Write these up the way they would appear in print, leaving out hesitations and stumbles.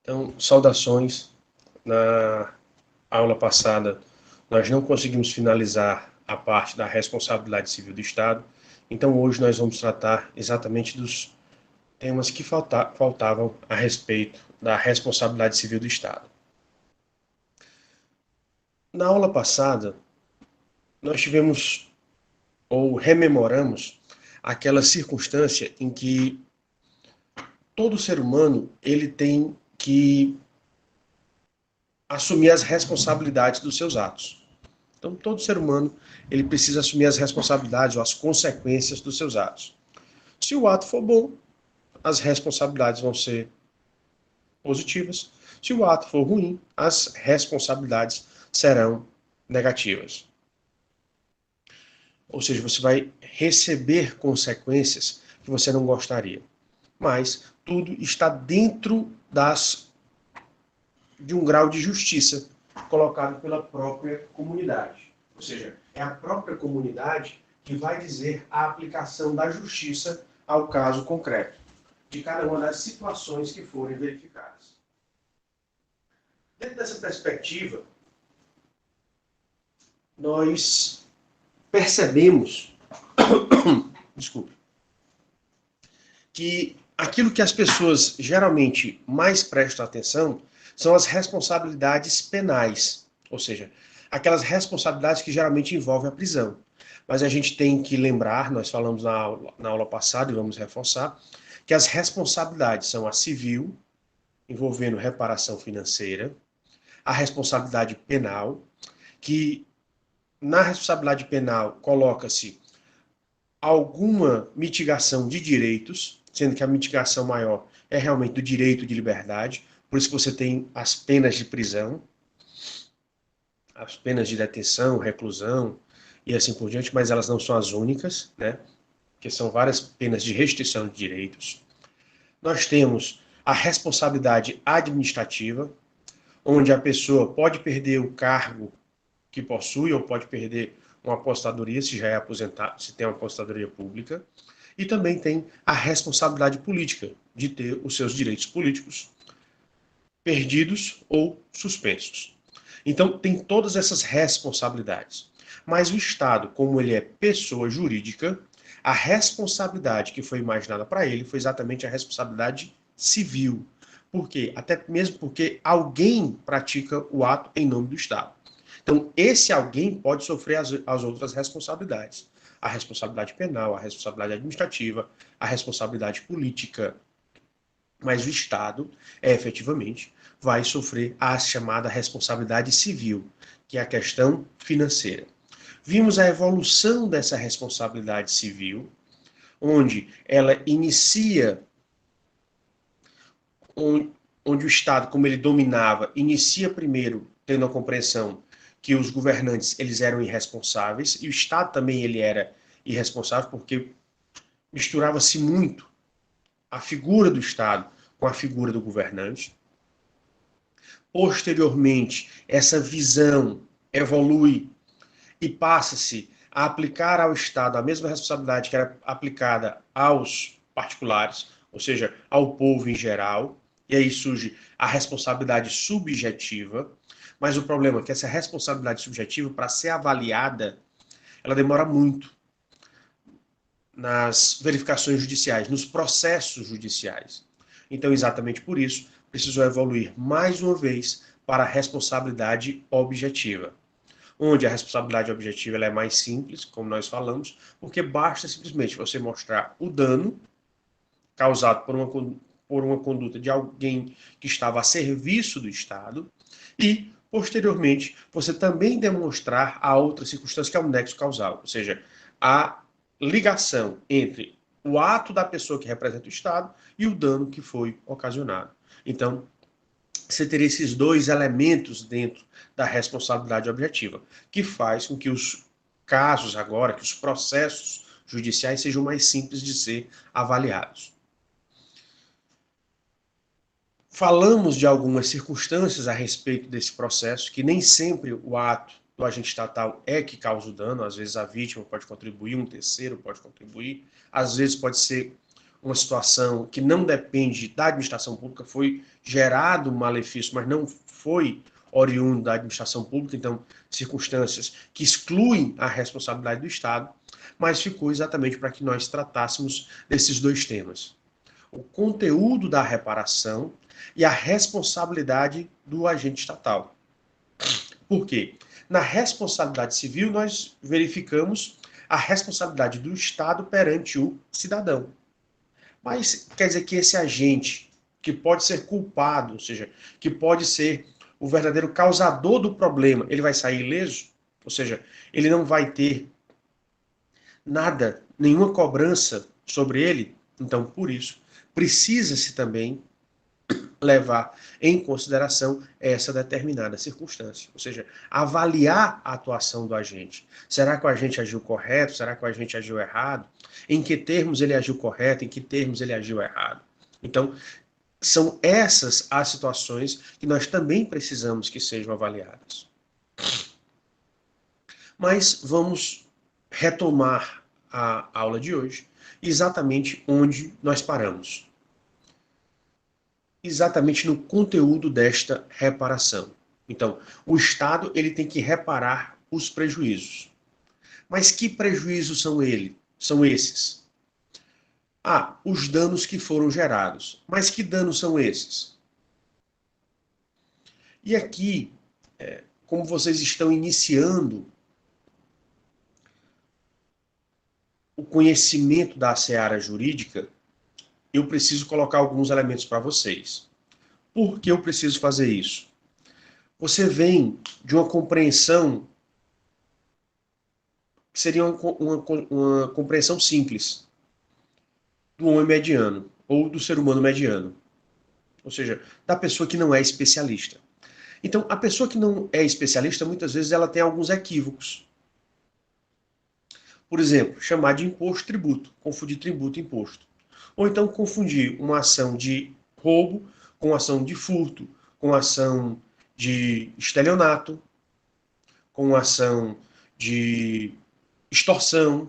Então, saudações. Na aula passada, nós não conseguimos finalizar a parte da responsabilidade civil do Estado. Então, hoje nós vamos tratar exatamente dos temas que faltavam a respeito da responsabilidade civil do Estado. Na aula passada, nós tivemos, ou rememoramos, aquela circunstância em que todo ser humano ele tem que assumir as responsabilidades dos seus atos. Então, todo ser humano ele precisa assumir as responsabilidades ou as consequências dos seus atos. Se o ato for bom, as responsabilidades vão ser positivas. Se o ato for ruim, as responsabilidades serão negativas. Ou seja, você vai receber consequências que você não gostaria. Mas tudo está dentro de um grau de justiça colocado pela própria comunidade. Ou seja, é a própria comunidade que vai dizer a aplicação da justiça ao caso concreto, de cada uma das situações que forem verificadas. Dentro dessa perspectiva, nós percebemos desculpe, que aquilo que as pessoas geralmente mais prestam atenção são as responsabilidades penais, ou seja, aquelas responsabilidades que geralmente envolvem a prisão. Mas a gente tem que lembrar, nós falamos na aula passada e vamos reforçar, que as responsabilidades são a civil, envolvendo reparação financeira, a responsabilidade penal, que na responsabilidade penal coloca-se alguma mitigação de direitos, sendo que a mitigação maior é realmente do direito de liberdade, por isso que você tem as penas de prisão, as penas de detenção, reclusão e assim por diante, mas elas não são as únicas, né? Porque são várias penas de restrição de direitos. Nós temos a responsabilidade administrativa, onde a pessoa pode perder o cargo que possui ou pode perder uma aposentadoria, se já é aposentado, se tem uma aposentadoria pública, e também tem a responsabilidade política, de ter os seus direitos políticos perdidos ou suspensos. Então, tem todas essas responsabilidades. Mas o Estado, como ele é pessoa jurídica, a responsabilidade que foi imaginada para ele foi exatamente a responsabilidade civil. Por quê? Até mesmo porque alguém pratica o ato em nome do Estado. Então, esse alguém pode sofrer as outras responsabilidades. A responsabilidade penal, a responsabilidade administrativa, a responsabilidade política. Mas o Estado, efetivamente, vai sofrer a chamada responsabilidade civil, que é a questão financeira. Vimos a evolução dessa responsabilidade civil, onde ela inicia, onde o Estado, como ele dominava, inicia primeiro tendo a compreensão que os governantes eles eram irresponsáveis, e o Estado também ele era irresponsável, porque misturava-se muito a figura do Estado com a figura do governante. Posteriormente, essa visão evolui e passa-se a aplicar ao Estado a mesma responsabilidade que era aplicada aos particulares, ou seja, ao povo em geral, e aí surge a responsabilidade subjetiva, mas o problema é que essa responsabilidade subjetiva, para ser avaliada, ela demora muito nas verificações judiciais, nos processos judiciais. Então, exatamente por isso, precisou evoluir mais uma vez para a responsabilidade objetiva, onde a responsabilidade objetiva ela é mais simples, como nós falamos, porque basta simplesmente você mostrar o dano causado por uma conduta de alguém que estava a serviço do Estado e, posteriormente, você também demonstrar a outra circunstância que é o nexo causal, ou seja, a ligação entre o ato da pessoa que representa o Estado e o dano que foi ocasionado. Então, você teria esses dois elementos dentro da responsabilidade objetiva, que faz com que os casos agora, que os processos judiciais sejam mais simples de ser avaliados. Falamos de algumas circunstâncias a respeito desse processo, que nem sempre o ato do agente estatal é que causa o dano, às vezes a vítima pode contribuir, um terceiro pode contribuir, às vezes pode ser uma situação que não depende da administração pública, foi gerado um malefício, mas não foi oriundo da administração pública, então circunstâncias que excluem a responsabilidade do Estado, mas ficou exatamente para que nós tratássemos desses dois temas: o conteúdo da reparação e a responsabilidade do agente estatal. Por quê? Na responsabilidade civil, nós verificamos a responsabilidade do Estado perante o cidadão. Mas quer dizer que esse agente, que pode ser culpado, ou seja, que pode ser o verdadeiro causador do problema, ele vai sair ileso? Ou seja, ele não vai ter nada, nenhuma cobrança sobre ele? Então, por isso, precisa-se também levar em consideração essa determinada circunstância, ou seja, avaliar a atuação do agente. Será que o agente agiu correto? Será que o agente agiu errado? Em que termos ele agiu correto? Em que termos ele agiu errado? Então, são essas as situações que nós também precisamos que sejam avaliadas. Mas vamos retomar a aula de hoje exatamente onde nós paramos. Exatamente no conteúdo desta reparação. Então, o Estado ele tem que reparar os prejuízos. Mas que prejuízos são esses? Ah, os danos que foram gerados. Mas que danos são esses? E aqui, como vocês estão iniciando o conhecimento da seara jurídica, eu preciso colocar alguns elementos para vocês. Por que eu preciso fazer isso? Você vem de uma compreensão que seria uma compreensão simples do homem mediano, ou do ser humano mediano. Ou seja, da pessoa que não é especialista. Então, a pessoa que não é especialista, muitas vezes ela tem alguns equívocos. Por exemplo, chamar de imposto tributo, confundir tributo e imposto. Ou então confundir uma ação de roubo com ação de furto, com ação de estelionato, com ação de extorsão.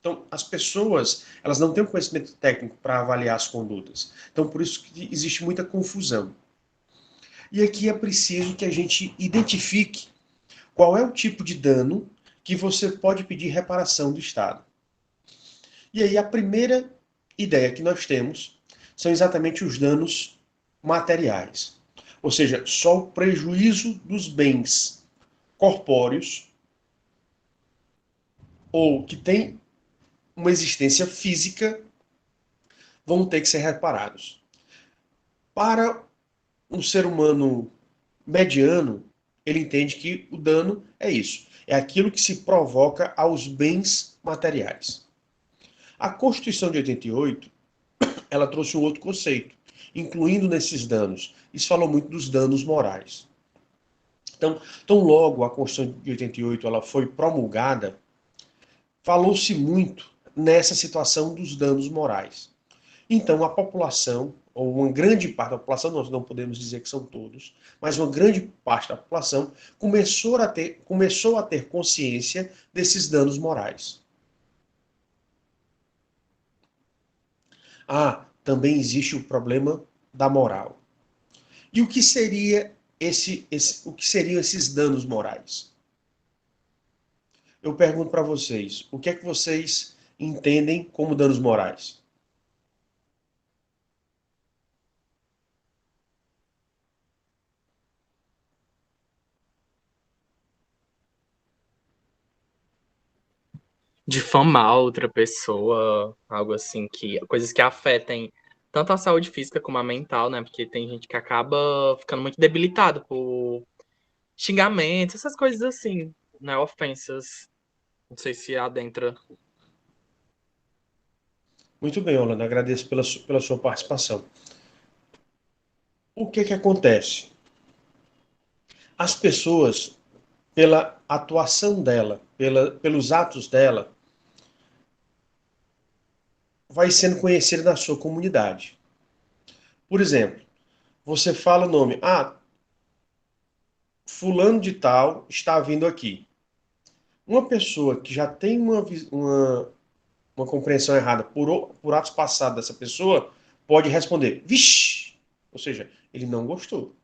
Então, as pessoas, elas não têm um conhecimento técnico para avaliar as condutas. Então, por isso que existe muita confusão. E aqui é preciso que a gente identifique qual é o tipo de dano que você pode pedir reparação do Estado. E aí, a primeira ideia que nós temos são exatamente os danos materiais. Ou seja, só o prejuízo dos bens corpóreos ou que tem uma existência física vão ter que ser reparados. Para um ser humano mediano, ele entende que o dano é isso. É aquilo que se provoca aos bens materiais. A Constituição de 88, ela trouxe um outro conceito, incluindo nesses danos. Isso falou muito dos danos morais. Então, tão logo a Constituição de 88 ela foi promulgada, falou-se muito nessa situação dos danos morais. Então, a população, ou uma grande parte da população, nós não podemos dizer que são todos, mas uma grande parte da população começou a ter consciência desses danos morais. Ah, também existe o problema da moral. E o que seria o que seriam esses danos morais? Eu pergunto para vocês, o que é que vocês entendem como danos morais? Difamar outra pessoa, algo assim, que coisas que afetem tanto a saúde física como a mental, né? Porque tem gente que acaba ficando muito debilitado por xingamentos, essas coisas assim, né? Ofensas. Não sei se adentra. Muito bem, Holanda, agradeço pela sua participação. O que que acontece? As pessoas, pela atuação dela, pelos atos dela, vai sendo conhecida na sua comunidade. Por exemplo, você fala o nome, ah, fulano de tal está vindo aqui. Uma pessoa que já tem uma uma compreensão errada por atos passados dessa pessoa, pode responder, vixe! Ou seja, ele não gostou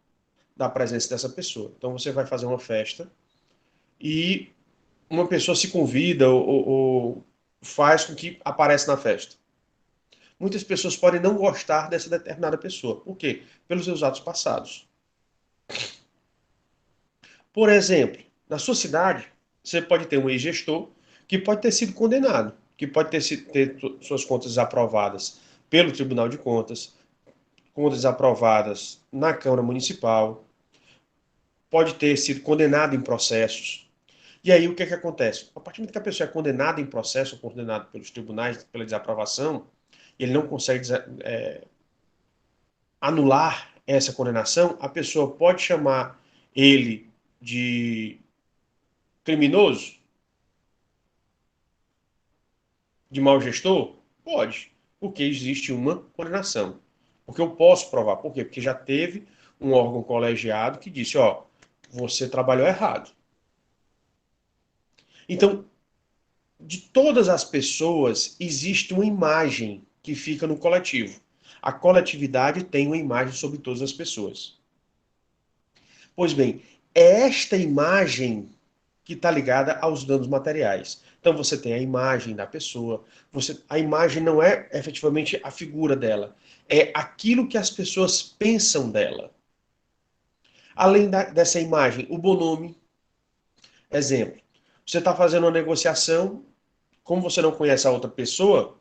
da presença dessa pessoa. Então você vai fazer uma festa e uma pessoa se convida ou faz com que apareça na festa. Muitas pessoas podem não gostar dessa determinada pessoa. Por quê? Pelos seus atos passados. Por exemplo, na sua cidade, você pode ter um ex-gestor que pode ter sido condenado, que pode ter suas contas aprovadas pelo Tribunal de Contas, contas aprovadas na Câmara Municipal, pode ter sido condenado em processos. E aí o que é que acontece? A partir do momento que a pessoa é condenada em processo, ou condenada pelos tribunais pela desaprovação, ele não consegue anular essa condenação, a pessoa pode chamar ele de criminoso, de mau gestor? Pode, porque existe uma condenação. Porque eu posso provar. Por quê? Porque já teve um órgão colegiado que disse, ó, você trabalhou errado. Então, de todas as pessoas, existe uma imagem que fica no coletivo. A coletividade tem uma imagem sobre todas as pessoas. Pois bem, é esta imagem que está ligada aos danos materiais. Então você tem a imagem da pessoa, a imagem não é efetivamente a figura dela, é aquilo que as pessoas pensam dela. Além dessa imagem, o bonome. Exemplo, você está fazendo uma negociação, como você não conhece a outra pessoa,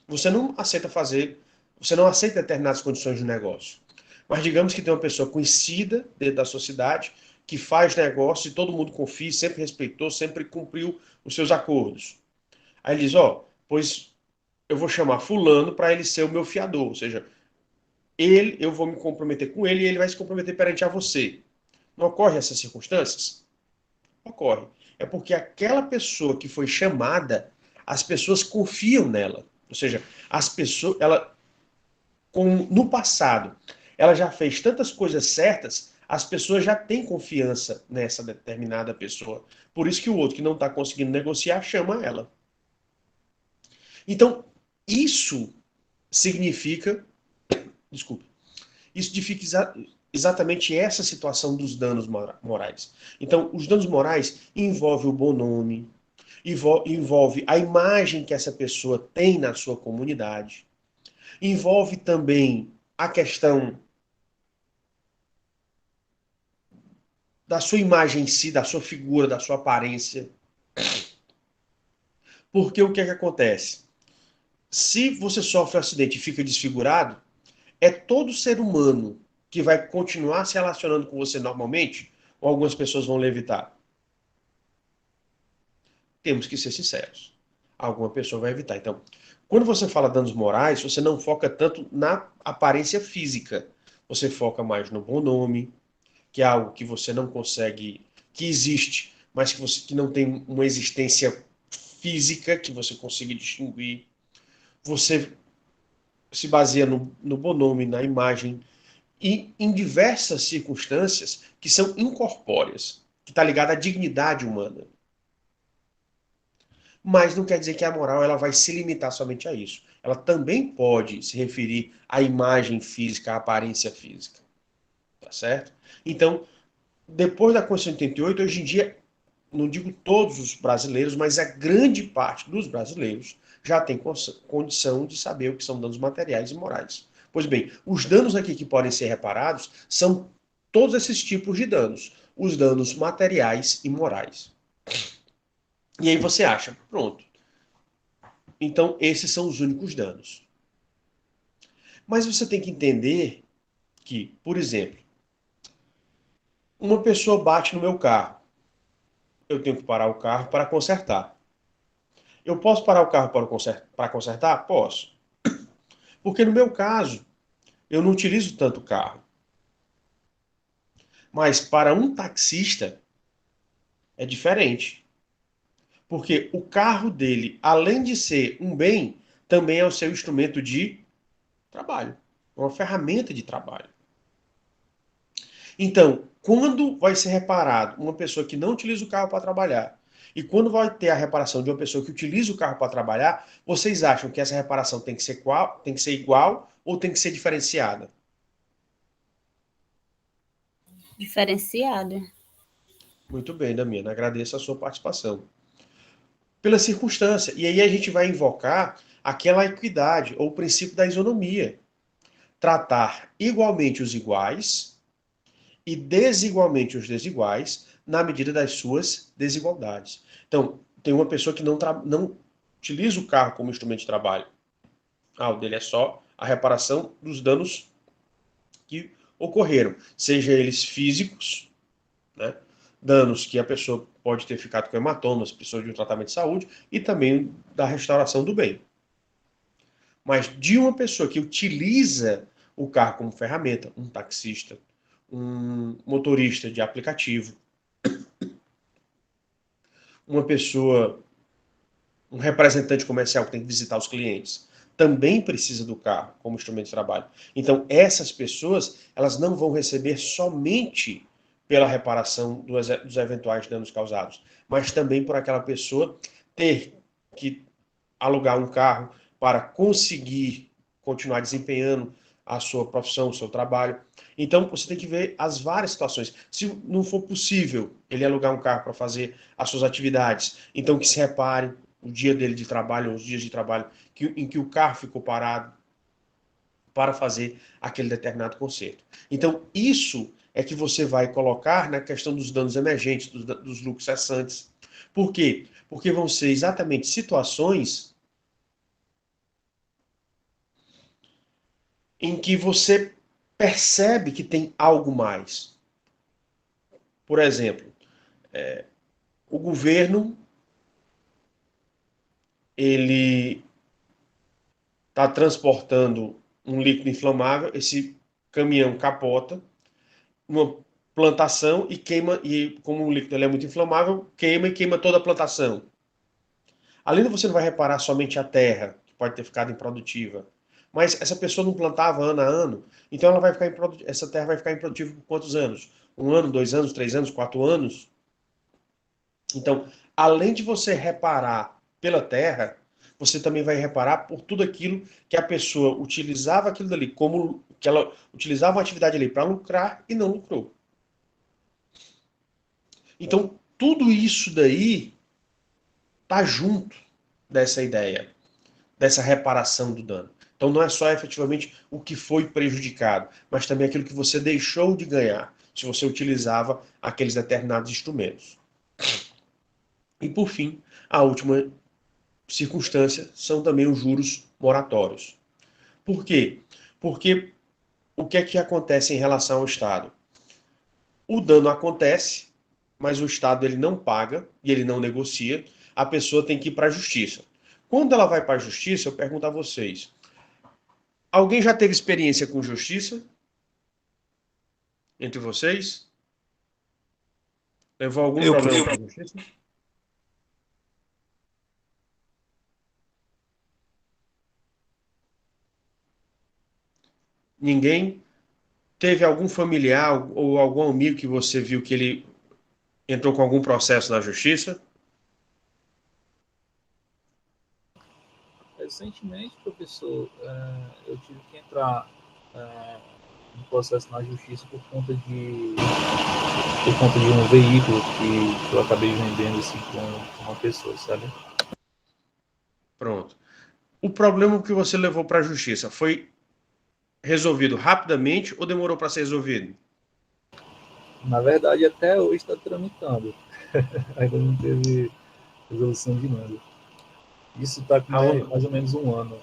você não aceita determinadas condições de negócio. Mas digamos que tem uma pessoa conhecida dentro da sociedade, que faz negócio e todo mundo confia, sempre respeitou, sempre cumpriu os seus acordos. Aí ele diz, ó, pois eu vou chamar fulano para ele ser o meu fiador, ou seja, eu vou me comprometer com ele e ele vai se comprometer perante a você. Não ocorre essas circunstâncias? Ocorre. É porque aquela pessoa que foi chamada, as pessoas confiam nela. Ou seja, as pessoas, no passado, ela já fez tantas coisas certas, as pessoas já têm confiança nessa determinada pessoa. Por isso que o outro que não está conseguindo negociar chama ela. Então, isso significa, desculpe, isso significa exatamente essa situação dos danos morais. Então, os danos morais envolvem o bom nome, envolve a imagem que essa pessoa tem na sua comunidade, envolve também a questão da sua imagem em si, da sua figura, da sua aparência. Porque o que é que acontece? Se você sofre um acidente e fica desfigurado, é todo ser humano que vai continuar se relacionando com você normalmente, ou algumas pessoas vão levitar? Temos que ser sinceros. Alguma pessoa vai evitar. Então, quando você fala danos morais, você não foca tanto na aparência física. Você foca mais no bom nome, que é algo que você não consegue, que existe, mas que não tem uma existência física que você consiga distinguir. Você se baseia no bom nome, na imagem, e em diversas circunstâncias que são incorpóreas, que está ligada à dignidade humana. Mas não quer dizer que a moral ela vai se limitar somente a isso. Ela também pode se referir à imagem física, à aparência física. Tá certo? Então, depois da Constituição de 88, hoje em dia, não digo todos os brasileiros, mas a grande parte dos brasileiros já tem condição de saber o que são danos materiais e morais. Pois bem, os danos aqui que podem ser reparados são todos esses tipos de danos. Os danos materiais e morais. E aí você acha, pronto. Então, esses são os únicos danos. Mas você tem que entender que, por exemplo, uma pessoa bate no meu carro. Eu tenho que parar o carro para consertar. Eu posso parar o carro para consertar? Posso. Porque no meu caso, eu não utilizo tanto carro. Mas para um taxista, é diferente. Porque o carro dele, além de ser um bem, também é o seu instrumento de trabalho. É uma ferramenta de trabalho. Então, quando vai ser reparado uma pessoa que não utiliza o carro para trabalhar E quando vai ter a reparação de uma pessoa que utiliza o carro para trabalhar, vocês acham que essa reparação tem que ser igual ou tem que ser diferenciada? Diferenciada. Muito bem, Damiana, agradeço a sua participação. Pela circunstância. E aí a gente vai invocar aquela equidade ou o princípio da isonomia. Tratar igualmente os iguais e desigualmente os desiguais na medida das suas desigualdades. Então, tem uma pessoa que não utiliza o carro como instrumento de trabalho. Ah, o dele é só a reparação dos danos que ocorreram, seja eles físicos, né? Danos que a pessoa pode ter ficado com hematomas, precisou de um tratamento de saúde, e também da restauração do bem. Mas de uma pessoa que utiliza o carro como ferramenta, um taxista, um motorista de aplicativo, uma pessoa, um representante comercial que tem que visitar os clientes, também precisa do carro como instrumento de trabalho. Então, essas pessoas, elas não vão receber somente pela reparação dos eventuais danos causados, mas também por aquela pessoa ter que alugar um carro para conseguir continuar desempenhando a sua profissão, o seu trabalho. Então, você tem que ver as várias situações. Se não for possível ele alugar um carro para fazer as suas atividades, então que se repare o dia dele de trabalho, os dias de trabalho em que o carro ficou parado para fazer aquele determinado conserto. Então, isso é que você vai colocar na questão dos danos emergentes, dos lucros cessantes. Por quê? Porque vão ser exatamente situações em que você percebe que tem algo mais. Por exemplo, o governo ele está transportando um líquido inflamável, esse caminhão capota uma plantação e queima, e como o líquido é muito inflamável, queima e queima toda a plantação. Além de você não vai reparar somente a terra, que pode ter ficado improdutiva, mas essa pessoa não plantava ano a ano, então ela vai ficar essa terra vai ficar improdutiva por quantos anos? 1 ano, 2 anos, 3 anos, 4 anos? Então, além de você reparar pela terra, você também vai reparar por tudo aquilo que a pessoa utilizava aquilo dali, como que ela utilizava uma atividade ali para lucrar e não lucrou. Então, tudo isso daí tá junto dessa ideia, dessa reparação do dano. Então, não é só efetivamente o que foi prejudicado, mas também aquilo que você deixou de ganhar, se você utilizava aqueles determinados instrumentos. E, por fim, a última circunstância são também os juros moratórios. Por quê? Porque o que é que acontece em relação ao Estado? O dano acontece, mas o Estado ele não paga e ele não negocia, a pessoa tem que ir para a justiça. Quando ela vai para a justiça, eu pergunto a vocês: alguém já teve experiência com justiça? Entre vocês? Levou algum Eu, problema para a justiça? Ninguém? Teve algum familiar ou algum amigo que você viu que ele entrou com algum processo na justiça? recentemente, professor, eu tive que entrar em processo na justiça por conta de um veículo que eu acabei vendendo assim com uma pessoa, sabe? Pronto. O problema que você levou para a justiça foi resolvido rapidamente ou demorou para ser resolvido? Na verdade, até hoje está tramitando. Ainda não teve resolução de nada. Isso está com mais ou menos um ano.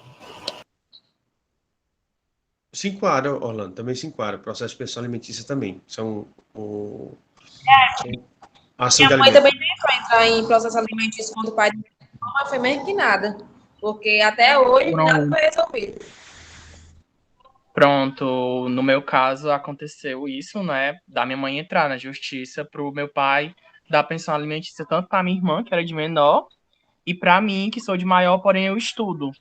Se enquadra, Orlando, também se enquadra. Processo de pensão alimentícia também. São a ação de Minha mãe alimentos. também tentou entrar em processo alimentício contra o pai dela, mas foi mesmo que nada. Porque até hoje nada foi resolvido. Pronto, no meu caso aconteceu isso, né, da minha mãe entrar na justiça pro meu pai dar pensão alimentícia tanto para minha irmã, que era de menor, e para mim, que sou de maior, porém eu estudo,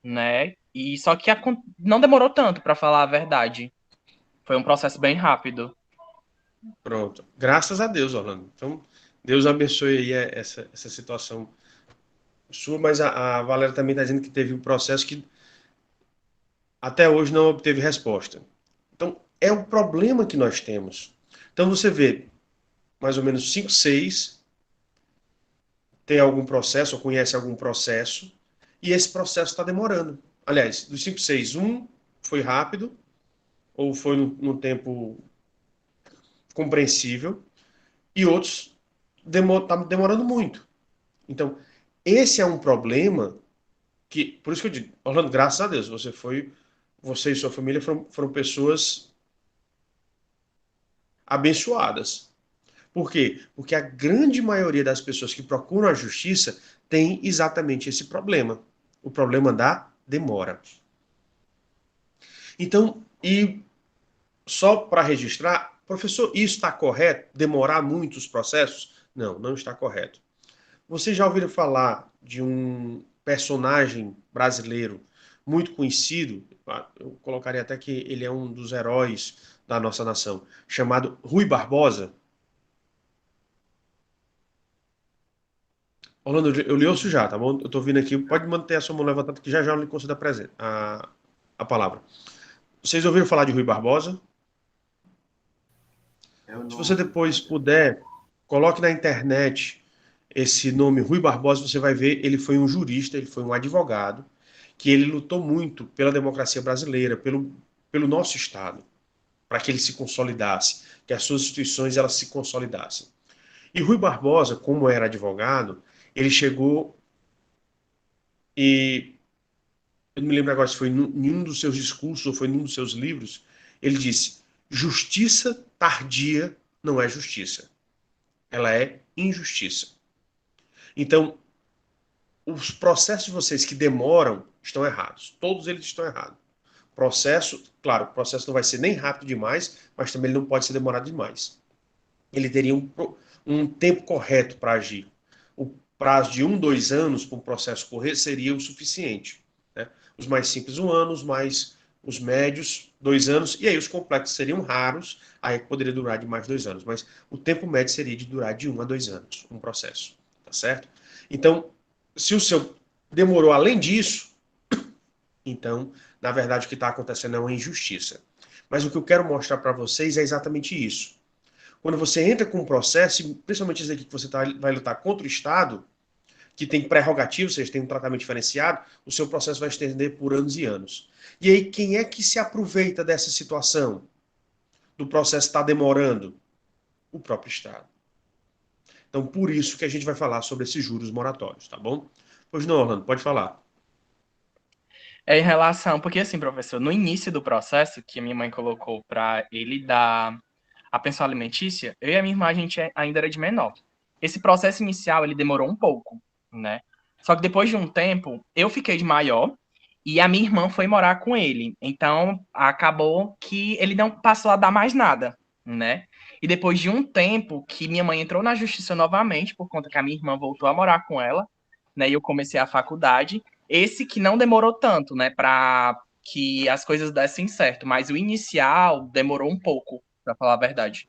né? E só que não demorou tanto, para falar a verdade. Foi um processo bem rápido. Pronto. Graças a Deus, Orlando. Então, Deus abençoe aí essa situação sua, mas a Valéria também está dizendo que teve um processo que até hoje não obteve resposta. Então, é um problema que nós temos. Então, você vê, mais ou menos 5, 6 tem algum processo, ou conhece algum processo, e esse processo está demorando. Aliás, dos 5, 6, um foi rápido, ou foi num tempo compreensível, e outros tá demorando muito. Então, esse é um problema que, por isso que eu digo, Orlando, graças a Deus, você e sua família foram pessoas abençoadas. Por quê? Porque a grande maioria das pessoas que procuram a justiça tem exatamente esse problema. O problema da demora. Então, e só para registrar, professor, isso está correto? Demorar muito os processos? Não, não está correto. Vocês já ouviram falar de um personagem brasileiro muito conhecido? Eu colocaria até que ele é um dos heróis da nossa nação, chamado Rui Barbosa. Orlando, eu lhe ouço já, tá bom? Eu tô vindo aqui. Pode manter a sua mão levantada, que já já eu lhe concedo a palavra. Vocês ouviram falar de Rui Barbosa? Se você depois puder, coloque na internet esse nome Rui Barbosa, você vai ver, ele foi um jurista, ele foi um advogado, que ele lutou muito pela democracia brasileira, pelo nosso Estado, para que ele se consolidasse, que as suas instituições elas se consolidassem. E Rui Barbosa, como era advogado, ele chegou e eu não me lembro agora se foi em um dos seus discursos ou foi em um dos seus livros, ele disse: justiça tardia não é justiça, ela é injustiça. Então, os processos de vocês que demoram estão errados, todos eles estão errados. Processo, claro, o processo não vai ser nem rápido demais, mas também ele não pode ser demorado demais. Ele teria um tempo correto para agir. O prazo de 1, 2 anos para um processo correr seria o suficiente. Né? Os mais simples, 1 ano, os médios, 2 anos, e aí os complexos seriam raros, aí poderia durar de mais de 2 anos. Mas o tempo médio seria de durar de 1 a 2 anos, um processo. Tá certo? Então, se o seu demorou além disso, então, na verdade, o que está acontecendo é uma injustiça. Mas o que eu quero mostrar para vocês é exatamente isso. Quando você entra com um processo, principalmente isso aqui que você vai lutar contra o Estado, que tem prerrogativa, ou seja, tem um tratamento diferenciado, o seu processo vai estender por anos e anos. E aí, quem é que se aproveita dessa situação? Do processo estar demorando? O próprio Estado. Então, por isso que a gente vai falar sobre esses juros moratórios, tá bom? Pois não, Orlando, pode falar. É em relação, porque assim, professor, no início do processo que a minha mãe colocou para ele dar a pensão alimentícia, eu e a minha irmã, a gente ainda era de menor. Esse processo inicial, ele demorou um pouco, né? Só que depois de um tempo, eu fiquei de maior e a minha irmã foi morar com ele. Então, acabou que ele não passou a dar mais nada, né? E depois de um tempo que minha mãe entrou na justiça novamente, por conta que a minha irmã voltou a morar com ela, né? E eu comecei a faculdade. Esse que não demorou tanto, né? Para que as coisas dessem certo. Mas o inicial demorou um pouco, para falar a verdade.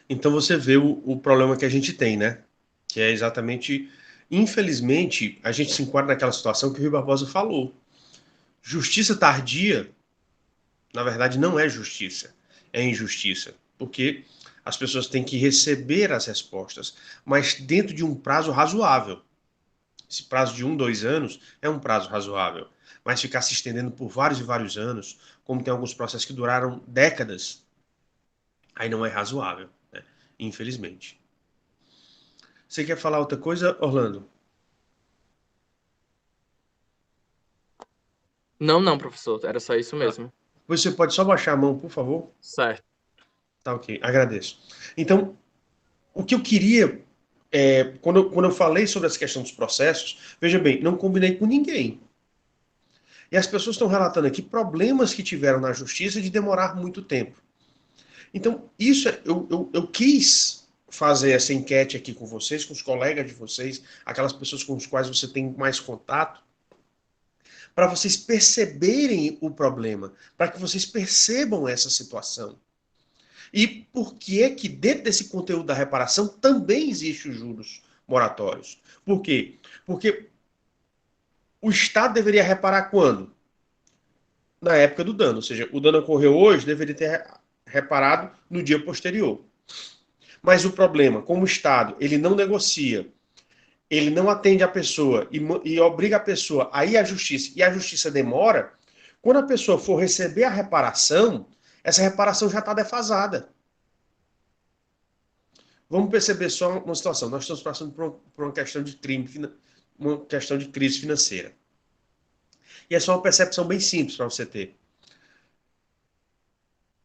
Então você vê o problema que a gente tem, né? Que é exatamente, infelizmente, a gente se enquadra naquela situação que o Rui Barbosa falou. Justiça tardia, na verdade, não é justiça, é injustiça. Porque as pessoas têm que receber as respostas, mas dentro de um prazo razoável. Esse prazo de 1, 2 anos é um prazo razoável. Mas ficar se estendendo por vários e vários anos, como tem alguns processos que duraram décadas, aí não é razoável, né? Infelizmente. Você quer falar outra coisa, Orlando? Não, não, professor. Era só isso mesmo. Você pode só baixar a mão, por favor? Certo. Tá ok, agradeço. Então, o que eu queria, quando eu falei sobre essa questão dos processos, veja bem, não combinei com ninguém. E as pessoas estão relatando aqui problemas que tiveram na justiça de demorar muito tempo. Então, eu quis fazer essa enquete aqui com vocês, com os colegas de vocês, aquelas pessoas com as quais você tem mais contato, para vocês perceberem o problema, para que vocês percebam essa situação. E por que é que dentro desse conteúdo da reparação também existe os juros moratórios? Por quê? Porque o Estado deveria reparar quando? Na época do dano. Ou seja, o dano ocorreu hoje, deveria ter reparado no dia posterior. Mas o problema, como o Estado ele não negocia, ele não atende a pessoa e obriga a pessoa a ir à justiça, e a justiça demora, quando a pessoa for receber a reparação, essa reparação já está defasada. Vamos perceber só uma situação. Nós estamos passando por uma questão de crime, uma questão de crise financeira. E é só uma percepção bem simples para você ter.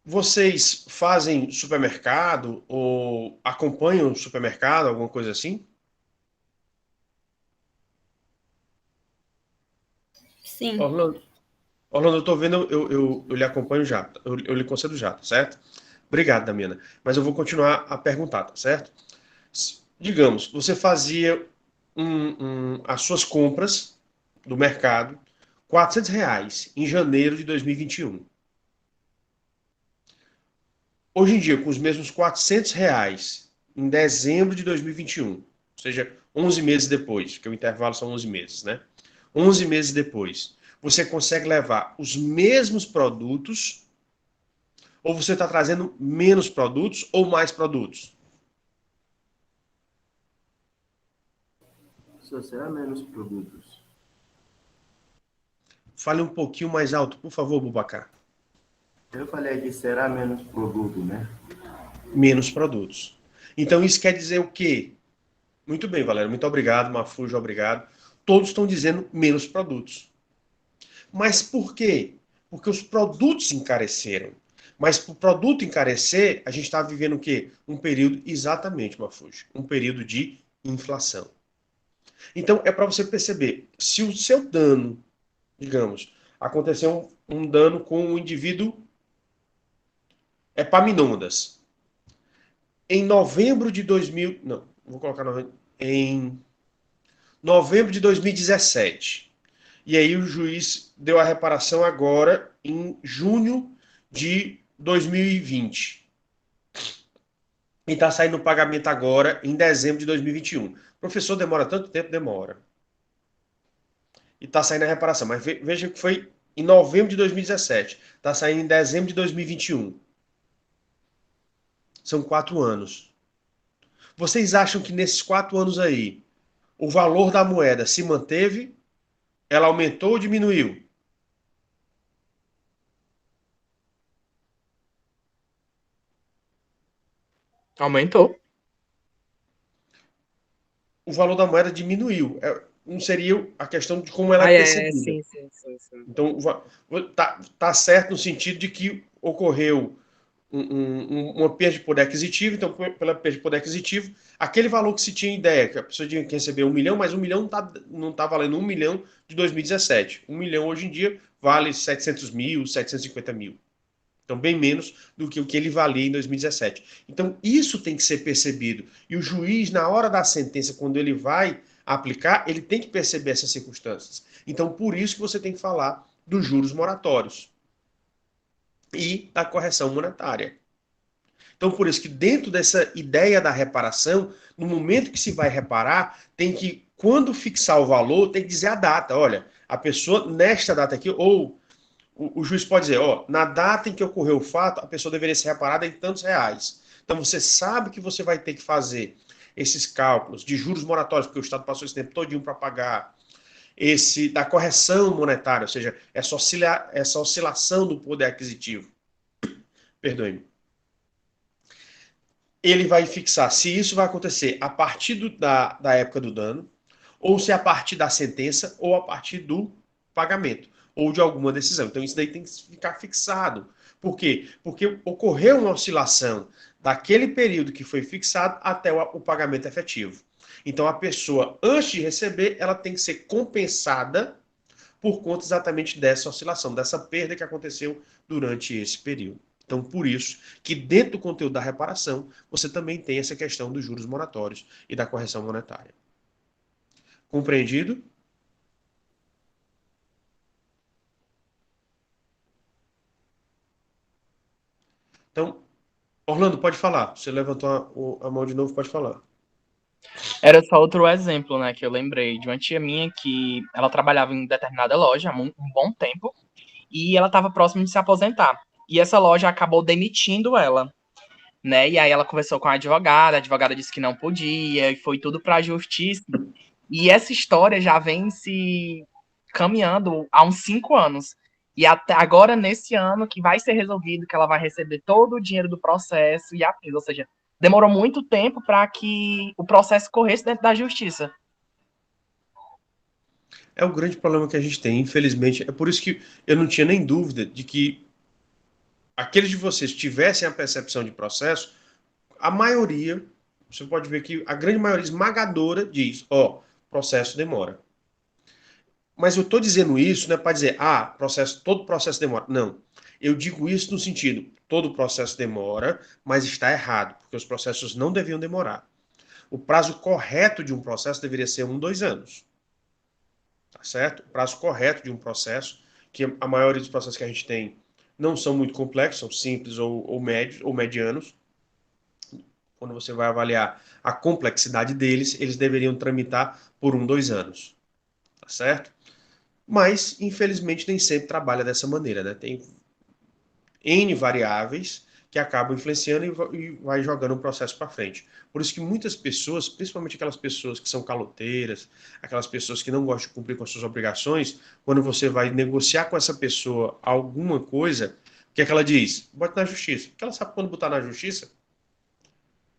Vocês fazem supermercado ou acompanham o supermercado, alguma coisa assim? Sim. Orlando, Orlando, eu estou vendo, eu lhe acompanho já, eu lhe concedo já, tá certo? Obrigado, Damiana. Mas eu vou continuar a perguntar, tá certo? Digamos, você fazia as suas compras do mercado, R$ 400 em janeiro de 2021. Hoje em dia, com os mesmos R$ 400 em dezembro de 2021, ou seja, 11 meses depois, porque o intervalo são 11 meses, né? 11 meses depois, você consegue levar os mesmos produtos ou você está trazendo menos produtos ou mais produtos? Só será menos produtos. Fale um pouquinho mais alto, por favor, Bubacar. Eu falei que será menos produto, né? Menos produtos. Então isso quer dizer o quê? Muito bem, Valério. Muito obrigado. Mafujo, obrigado. Todos estão dizendo menos produtos. Mas por quê? Porque os produtos encareceram. Mas para o produto encarecer, a gente está vivendo o quê? Um período, exatamente, Mafujo, um período de inflação. Então, é para você perceber, se o seu dano, digamos, aconteceu um dano com um indivíduo Epaminondas, em novembro de 2000, não, vou colocar em novembro de 2017. E aí o juiz deu a reparação agora em junho de 2020. E está saindo o pagamento agora em dezembro de 2021. Professor, demora tanto tempo? Demora. E está saindo a reparação. Mas veja que foi em novembro de 2017. Está saindo em dezembro de 2021. São 4 anos. Vocês acham que nesses 4 anos aí, o valor da moeda se manteve? Ela aumentou ou diminuiu? Aumentou. O valor da moeda diminuiu. Não seria a questão de como ela Ah, é é, percebida. sim. Então, tá certo no sentido de que ocorreu uma perda de poder aquisitivo, então, pela perda de poder aquisitivo, aquele valor que se tinha ideia, que a pessoa tinha que receber 1 milhão, mas 1 milhão não tá valendo 1 milhão de 2017. 1 milhão hoje em dia vale 700 mil, 750 mil. Então, bem menos do que o que ele valia em 2017. Então, isso tem que ser percebido. E o juiz, na hora da sentença, quando ele vai aplicar, ele tem que perceber essas circunstâncias. Então, por isso que você tem que falar dos juros moratórios e da correção monetária. Então, por isso que dentro dessa ideia da reparação, no momento que se vai reparar, tem que, quando fixar o valor, tem que dizer a data. Olha, a pessoa, nesta data aqui, ou o juiz pode dizer, ó, na data em que ocorreu o fato, a pessoa deveria ser reparada em tantos reais. Então, você sabe que você vai ter que fazer esses cálculos de juros moratórios, porque o Estado passou esse tempo todinho para pagar, esse da correção monetária, ou seja, essa oscilação do poder aquisitivo. Perdoe-me. Ele vai fixar se isso vai acontecer a partir da época do dano, ou se é a partir da sentença, ou a partir do pagamento, ou de alguma decisão. Então, isso daí tem que ficar fixado. Por quê? Porque ocorreu uma oscilação daquele período que foi fixado até o pagamento efetivo. Então, a pessoa, antes de receber, ela tem que ser compensada por conta exatamente dessa oscilação, dessa perda que aconteceu durante esse período. Então, por isso que dentro do conteúdo da reparação, você também tem essa questão dos juros moratórios e da correção monetária. Compreendido? Então, Orlando, pode falar. Você levantou a mão de novo, pode falar. Era só outro exemplo, né, que eu lembrei de uma tia minha que ela trabalhava em determinada loja há um bom tempo e ela estava próxima de se aposentar. E essa loja acabou demitindo ela, né? E aí ela conversou com a advogada disse que não podia, e foi tudo para a justiça. E essa história já vem se caminhando há uns 5 anos. E até agora, nesse ano, que vai ser resolvido, que ela vai receber todo o dinheiro do processo e a presa. Ou seja, demorou muito tempo para que o processo corresse dentro da justiça. É o grande problema que a gente tem, infelizmente. É por isso que eu não tinha nem dúvida de que aqueles de vocês tivessem a percepção de processo, a maioria, você pode ver que a grande maioria esmagadora diz, ó, processo demora. Mas eu estou dizendo isso não é para dizer, todo processo demora. Não. Eu digo isso no sentido, todo processo demora, mas está errado, porque os processos não deviam demorar. O prazo correto de um processo deveria ser 2 anos. Tá certo? O prazo correto de um processo, que a maioria dos processos que a gente tem não são muito complexos, são simples ou médios ou medianos. Quando você vai avaliar a complexidade deles, eles deveriam tramitar por 2 anos. Tá certo? Mas, infelizmente, nem sempre trabalha dessa maneira, né? Tem N variáveis que acabam influenciando e vai jogando o processo para frente. Por isso que muitas pessoas, principalmente aquelas pessoas que são caloteiras, aquelas pessoas que não gostam de cumprir com as suas obrigações, quando você vai negociar com essa pessoa alguma coisa, o que é que ela diz? Bote na justiça. Porque ela sabe quando botar na justiça,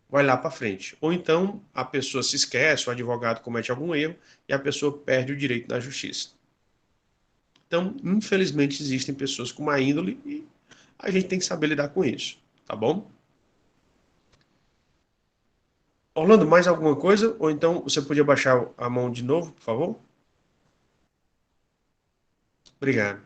vai lá para frente. Ou então a pessoa se esquece, o advogado comete algum erro e a pessoa perde o direito na justiça. Então, infelizmente, existem pessoas com má índole e a gente tem que saber lidar com isso, tá bom? Orlando, mais alguma coisa? Ou então você podia baixar a mão de novo, por favor? Obrigado.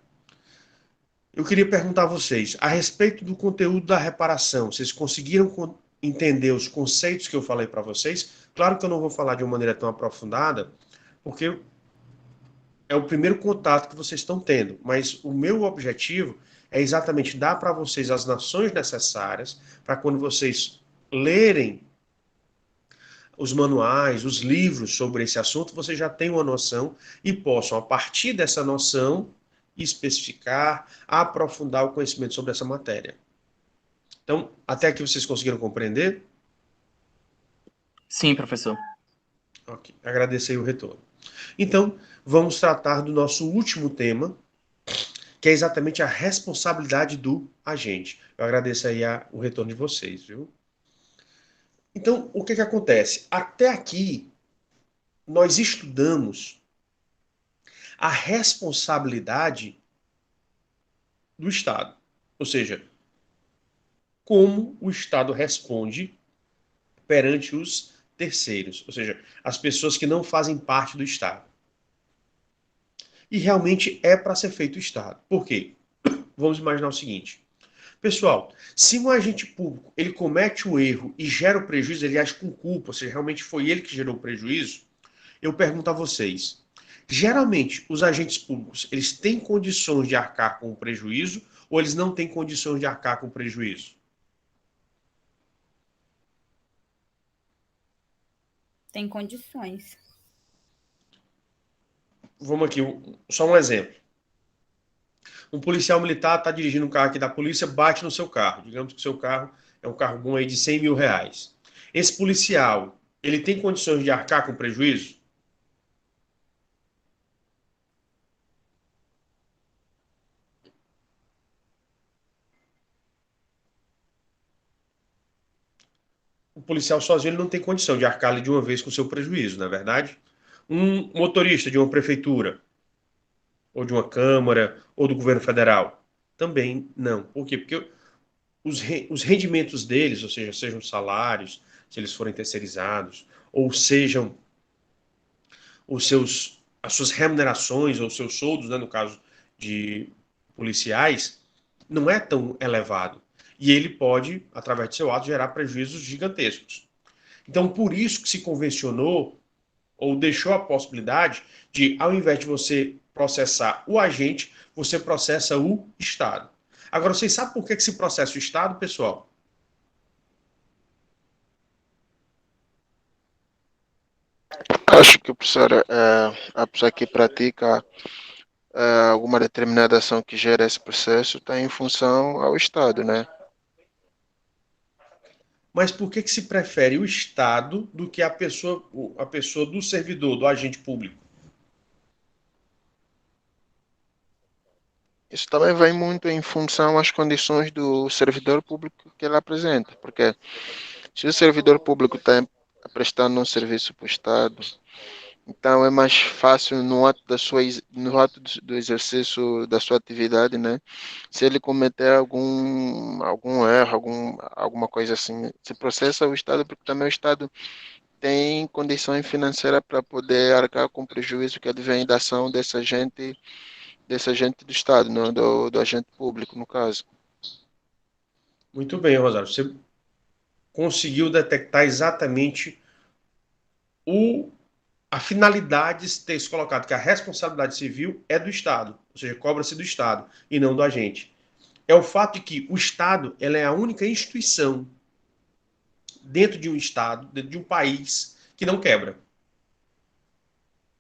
Eu queria perguntar a vocês, a respeito do conteúdo da reparação, vocês conseguiram entender os conceitos que eu falei para vocês? Claro que eu não vou falar de uma maneira tão aprofundada, porque é o primeiro contato que vocês estão tendo, mas o meu objetivo é exatamente dar para vocês as noções necessárias para quando vocês lerem os manuais, os livros sobre esse assunto, vocês já têm uma noção e possam, a partir dessa noção, especificar, aprofundar o conhecimento sobre essa matéria. Então, até aqui vocês conseguiram compreender? Sim, professor. Ok, agradecer o retorno. Então, vamos tratar do nosso último tema, que é exatamente a responsabilidade do agente. Eu agradeço aí o retorno de vocês, viu? Então, o que acontece? Até aqui, nós estudamos a responsabilidade do Estado. Ou seja, como o Estado responde perante os terceiros, ou seja, as pessoas que não fazem parte do Estado. E realmente é para ser feito o Estado. Por quê? Vamos imaginar o seguinte. Pessoal, se um agente público ele comete o erro e gera o prejuízo, ele age com culpa, ou seja, realmente foi ele que gerou o prejuízo, eu pergunto a vocês, geralmente os agentes públicos, eles têm condições de arcar com o prejuízo ou eles não têm condições de arcar com o prejuízo? Tem condições. Vamos aqui, só um exemplo. Um policial militar está dirigindo um carro aqui da polícia, bate no seu carro. Digamos que o seu carro é um carro bom aí de 100 mil reais. Esse policial, ele tem condições de arcar com prejuízo? O policial sozinho ele não tem condição de arcar ali de uma vez com o seu prejuízo, não é verdade? Um motorista de uma prefeitura, ou de uma câmara, ou do governo federal, também não. Por quê? Porque os rendimentos deles, ou seja, sejam salários, se eles forem terceirizados, ou sejam as suas remunerações, ou seus soldos, né, no caso de policiais, não é tão elevado. E ele pode, através de seu ato, gerar prejuízos gigantescos. Então, por isso que se convencionou, ou deixou a possibilidade de, ao invés de você processar o agente, você processa o Estado. Agora, vocês sabem por que se processa o Estado, pessoal? acho que, professor, a pessoa que pratica alguma determinada ação que gera esse processo está em função ao Estado, né? Mas por que se prefere o Estado do que a pessoa do servidor, do agente público? Isso também vai muito em função às condições do servidor público que ele apresenta, porque se o servidor público está prestando um serviço para o Estado, então é mais fácil no ato do exercício da sua atividade, né? Se ele cometer algum erro, alguma coisa assim, se processa o Estado, porque também o Estado tem condições financeiras para poder arcar com o prejuízo que advém da ação desse agente do Estado, não, do agente público, no caso. Muito bem, Rosário. Você conseguiu detectar exatamente a finalidade de ter se colocado que a responsabilidade civil é do Estado, ou seja, cobra-se do Estado e não do agente. É o fato de que o Estado ela é a única instituição dentro de um Estado, dentro de um país, que não quebra.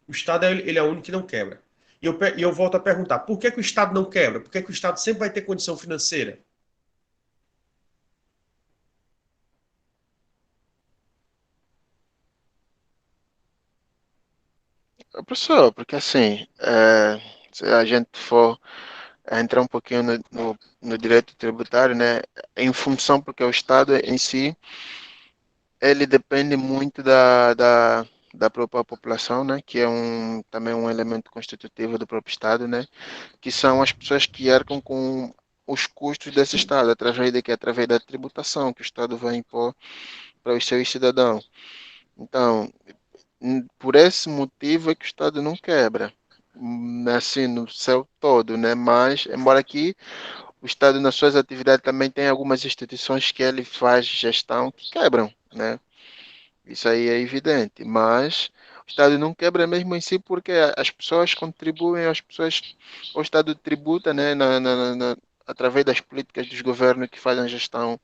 O Estado ele é o único que não quebra. E eu volto a perguntar, por que o Estado não quebra? Por que o Estado sempre vai ter condição financeira? Professor, porque assim, se a gente for entrar um pouquinho no direito tributário, né, em função, porque o Estado em si, ele depende muito da própria população, né, que é também um elemento constitutivo do próprio Estado, né, que são as pessoas que arcam com os custos desse Estado, através da tributação que o Estado vai impor para os seus cidadãos. Então, por esse motivo é que o Estado não quebra, assim, no seu todo, né? Mas, embora aqui o Estado, nas suas atividades, também tem algumas instituições que ele faz gestão que quebram, né? Isso aí é evidente, mas o Estado não quebra mesmo em si porque as pessoas contribuem, o Estado tributa, né, através das políticas dos governos que fazem a gestão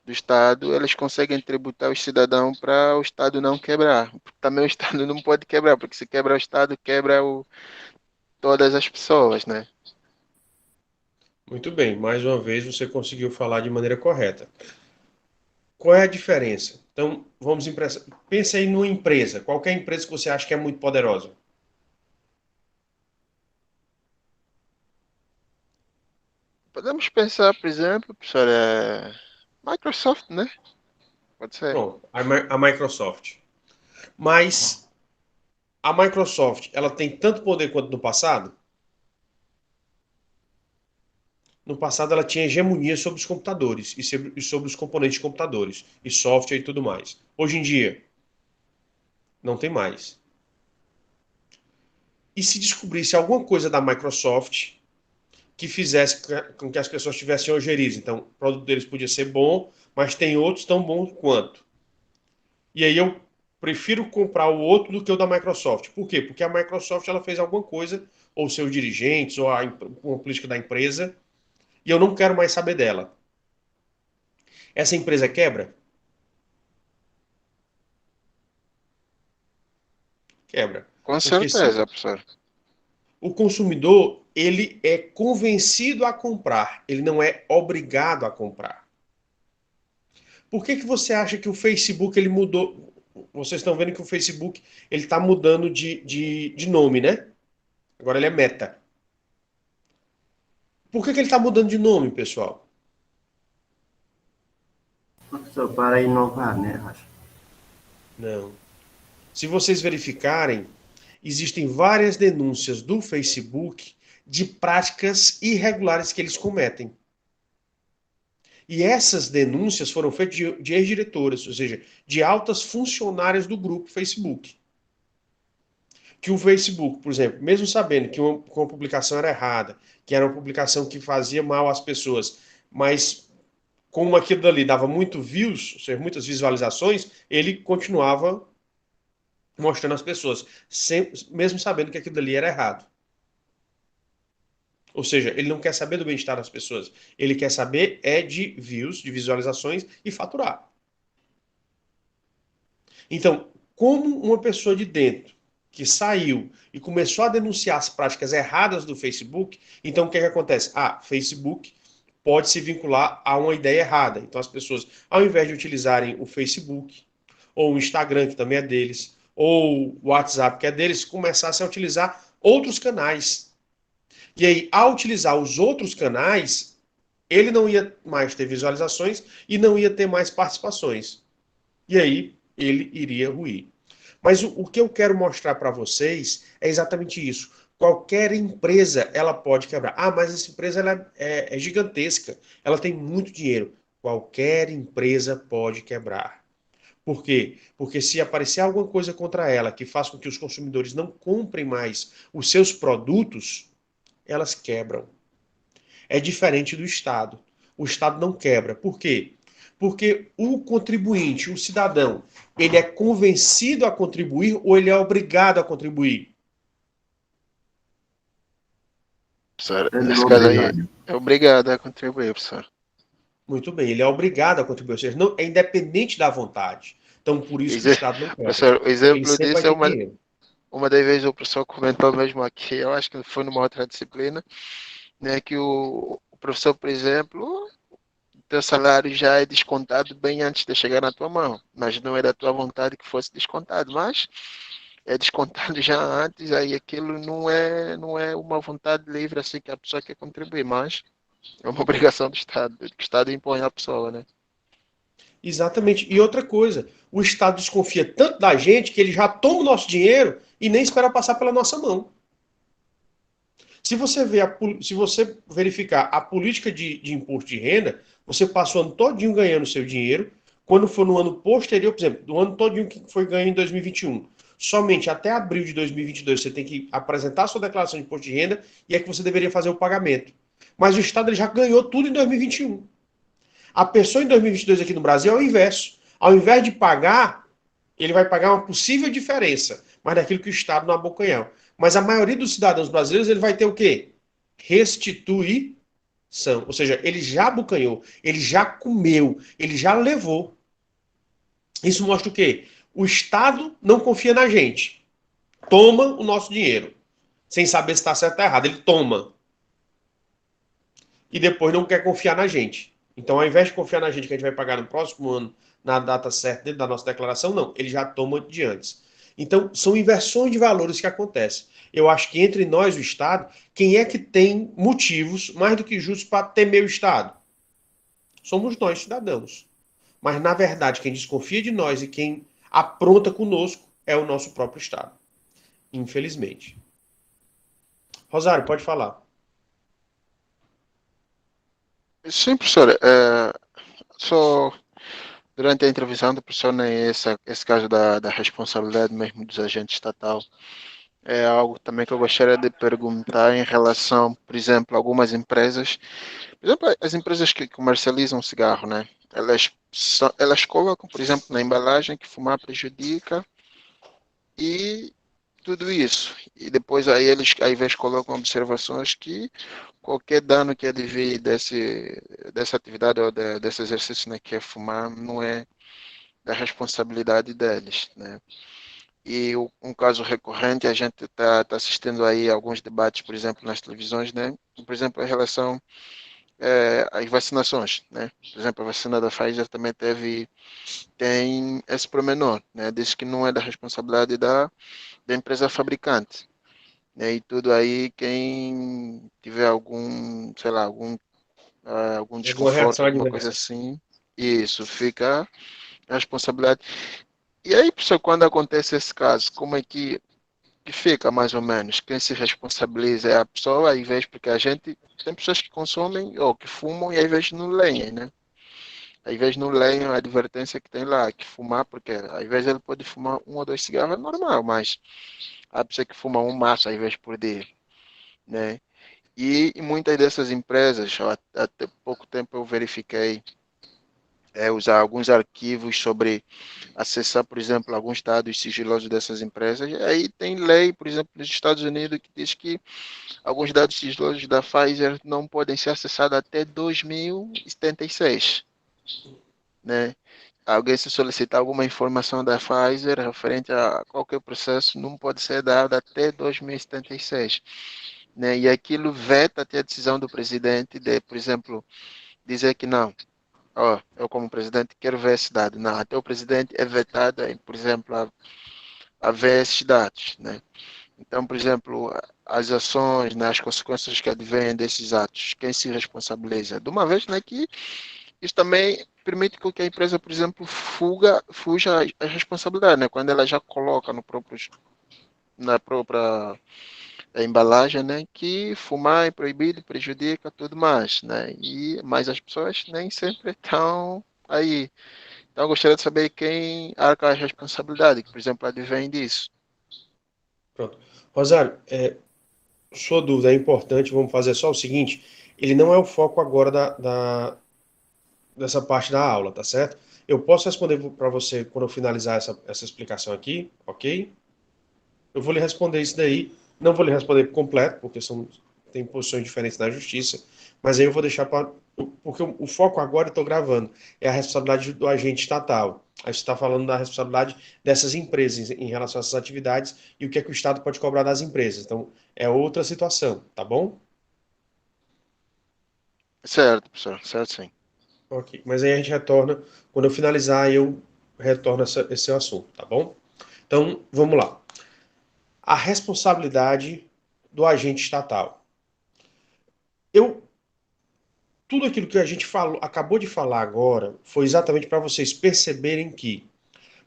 do Estado, eles conseguem tributar os cidadãos para o Estado não quebrar. Também o Estado não pode quebrar, porque se quebra o Estado, quebra todas as pessoas, né? Muito bem, mais uma vez você conseguiu falar de maneira correta. Qual é a diferença? Então, pense aí numa empresa. Qualquer empresa que você acha que é muito poderosa. Podemos pensar, por exemplo, professor, Microsoft, né? Pode ser. Pronto, a Microsoft. Mas a Microsoft, ela tem tanto poder quanto no passado? No passado, ela tinha hegemonia sobre os computadores e sobre os componentes de computadores, e software e tudo mais. Hoje em dia, não tem mais. E se descobrisse alguma coisa da Microsoft que fizesse com que as pessoas tivessem ojeriza? Então, o produto deles podia ser bom, mas tem outros tão bons quanto. E aí eu prefiro comprar o outro do que o da Microsoft. Por quê? Porque a Microsoft ela fez alguma coisa, ou seus dirigentes, ou uma política da empresa, e eu não quero mais saber dela. Essa empresa quebra? Quebra. Com Porque se certeza, professor. o consumidor, ele é convencido a comprar, ele não é obrigado a comprar. Por que você acha que o Facebook ele mudou? Vocês estão vendo que o Facebook ele está mudando de nome, né? Agora ele é Meta. Por que ele está mudando de nome, pessoal? Professor, para inovar, né? Acho. Não. Se vocês verificarem, existem várias denúncias do Facebook de práticas irregulares que eles cometem. E essas denúncias foram feitas de ex-diretoras, ou seja, de altas funcionárias do grupo Facebook. Que o Facebook, por exemplo, mesmo sabendo que uma publicação era errada, que era uma publicação que fazia mal às pessoas, mas como aquilo dali dava muito views, ou seja, muitas visualizações, ele continuava mostrando às pessoas, mesmo sabendo que aquilo dali era errado. Ou seja, ele não quer saber do bem-estar das pessoas. Ele quer saber de views, de visualizações e faturar. Então, Como uma pessoa de dentro que saiu e começou a denunciar as práticas erradas do Facebook, então o que é que acontece? Facebook pode se vincular a uma ideia errada. Então as pessoas, ao invés de utilizarem o Facebook, ou o Instagram, que também é deles, ou o WhatsApp, que é deles, começassem a utilizar outros canais. E aí, ao utilizar os outros canais, ele não ia mais ter visualizações e não ia ter mais participações. E aí, ele iria ruir. Mas o que eu quero mostrar para vocês é exatamente isso. Qualquer empresa, ela pode quebrar. Mas essa empresa ela é gigantesca. Ela tem muito dinheiro. Qualquer empresa pode quebrar. Por quê? Porque se aparecer alguma coisa contra ela que faça com que os consumidores não comprem mais os seus produtos, elas quebram. É diferente do Estado. O Estado não quebra. Por quê? Porque o contribuinte, o cidadão, ele é convencido a contribuir ou ele é obrigado a contribuir? Professor, Ele nesse é caso aí, obrigado. é obrigado a contribuir, professor. Muito bem, ele é obrigado a contribuir, ou seja, não, é independente da vontade. Então, por isso que o Estado não quebra. Professor, o Ele exemplo sempre vai disso é ter dinheiro. uma das vezes o professor comentou mesmo aqui, eu acho que foi numa outra disciplina, né, que o professor, por exemplo, teu salário já é descontado bem antes de chegar na tua mão, mas não é da tua vontade que fosse descontado, mas é descontado já antes, aí aquilo não é uma vontade livre assim que a pessoa quer contribuir, mas é uma obrigação do Estado, que o Estado impõe à pessoa, né? Exatamente. E outra coisa, o Estado desconfia tanto da gente que ele já toma o nosso dinheiro e nem espera passar pela nossa mão. Se você verificar a política de imposto de renda, você passa o ano todinho ganhando seu dinheiro. Quando for no ano posterior, por exemplo, do ano todinho que foi ganho em 2021, somente até abril de 2022 você tem que apresentar a sua declaração de imposto de renda e é que você deveria fazer o pagamento. Mas o Estado ele já ganhou tudo em 2021. A pessoa em 2022 aqui no Brasil é o inverso. Ao invés de pagar, ele vai pagar uma possível diferença, mas daquilo que o Estado não abocanhou. Mas a maioria dos cidadãos brasileiros ele vai ter o quê? Restituição. Ou seja, ele já abocanhou, ele já comeu, ele já levou. Isso mostra o quê? O Estado não confia na gente. Toma o nosso dinheiro. Sem saber se está certo ou errado. Ele toma. E depois não quer confiar na gente. Então, ao invés de confiar na gente que a gente vai pagar no próximo ano, na data certa, dentro da nossa declaração, não. Ele já toma de antes. Então, são inversões de valores que acontecem. Eu acho que entre nós, o Estado, quem é que tem motivos mais do que justos para temer o Estado? Somos nós, cidadãos. Mas, na verdade, quem desconfia de nós e quem apronta conosco é o nosso próprio Estado. Infelizmente. Rosário, pode falar. Sim, professor, só durante a entrevista do professor, né, esse caso da responsabilidade mesmo dos agentes estatal, é algo também que eu gostaria de perguntar em relação, por exemplo, a algumas empresas, por exemplo, as empresas que comercializam cigarro, né? Elas colocam, por exemplo, na embalagem que fumar prejudica e tudo isso. E depois aí eles, ao invés, colocam observações que qualquer dano que advir dessa atividade ou desse exercício, né, que é fumar, não é da responsabilidade deles, né? E um caso recorrente, a gente está assistindo aí alguns debates, por exemplo, nas televisões, né? Por exemplo, em relação às vacinações, né? Por exemplo, a vacina da Pfizer também tem esse pormenor, né? Diz que não é da responsabilidade da empresa fabricante, né? E tudo aí, quem tiver algum, sei lá, algum Alguma desconforto, reação alguma coisa adversa? assim, isso fica a responsabilidade. E aí, pessoal, quando acontece esse caso, como é que fica mais ou menos? Quem se responsabiliza é a pessoa, ao invés, porque a gente tem pessoas que consomem ou que fumam e ao invés não leem, né? Ao invés não leem a advertência que tem lá, que fumar, porque ao invés ele pode fumar um ou dois cigarros, é normal, mas a pessoa que fuma um maço ao invés por dia, né? E muitas dessas empresas, até pouco tempo eu verifiquei usar alguns arquivos sobre acessar, por exemplo, alguns dados sigilosos dessas empresas. E aí tem lei, por exemplo, nos Estados Unidos, que diz que alguns dados sigilosos da Pfizer não podem ser acessados até 2076, né? alguém se solicitar alguma informação da Pfizer referente a qualquer processo, não pode ser dada até 2076. Né? E aquilo veta até a decisão do presidente de, por exemplo, dizer que não. Eu como presidente quero ver esse dado. Não, até o presidente é vetado, por exemplo, a ver esses dados. Né? Então, por exemplo, as ações, né, as consequências que advêm desses atos, quem se responsabiliza? De uma vez, né, que isso também permite que a empresa, por exemplo, fuja a responsabilidade, né? Quando ela já coloca na própria embalagem, né? Que fumar é proibido, prejudica tudo mais, né? Mas as pessoas nem sempre estão aí. Então, eu gostaria de saber quem arca a responsabilidade, que, por exemplo, advém disso. Pronto. Rosário, sua dúvida é importante, vamos fazer só o seguinte, ele não é o foco agora dessa parte da aula, tá certo? Eu posso responder para você quando eu finalizar essa explicação aqui, ok? Eu vou lhe responder isso daí, não vou lhe responder completo, porque tem posições diferentes na justiça, mas aí eu vou deixar para... Porque o foco agora, eu estou gravando, é a responsabilidade do agente estatal. A gente está falando da responsabilidade dessas empresas em relação a essas atividades e o que é que o Estado pode cobrar das empresas. Então, é outra situação, tá bom? Certo, professor, certo sim. Ok, mas aí a gente retorna, quando eu finalizar, eu retorno esse assunto, tá bom? Então, vamos lá. A responsabilidade do agente estatal. Tudo aquilo que a gente acabou de falar agora foi exatamente para vocês perceberem que,